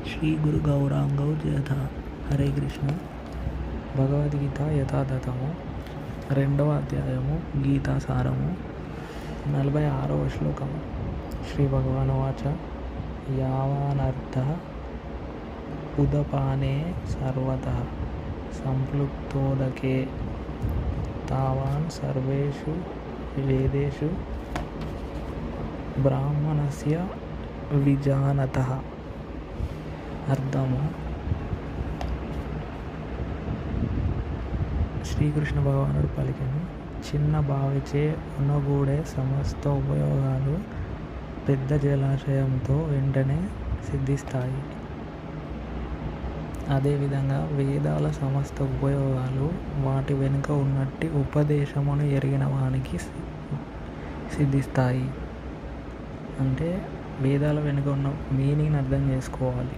శ్రీ గురు గౌరాంగౌ జయథ. హరే కృష్ణ. భగవద్గీత యథాతథము 2వ అధ్యాయము గీతాసారము 46వ శ్లోకము. శ్రీ భగవానువాచ యావానర్థః ఉదపానే సర్వతః సంప్లుప్తోదకే తావాన్ సర్వేషు వేదేషు బ్రాహ్మణస్య విజానతః. అర్థము: శ్రీకృష్ణ భగవానుడు పలికెను, చిన్న బావిచే ఉనగూడే సమస్త ఉపయోగాలు పెద్ద జలాశయంతో వెంటనే సిద్ధిస్తాయి. అదేవిధంగా వేదాల సమస్త ఉపయోగాలు వాటి వెనుక ఉన్నట్టి ఉపదేశమును ఎరిగిన వానికి సిద్ధిస్తాయి. అంటే వేదాల వెనుక ఉన్న మీనింగ్ని అర్థం చేసుకోవాలి.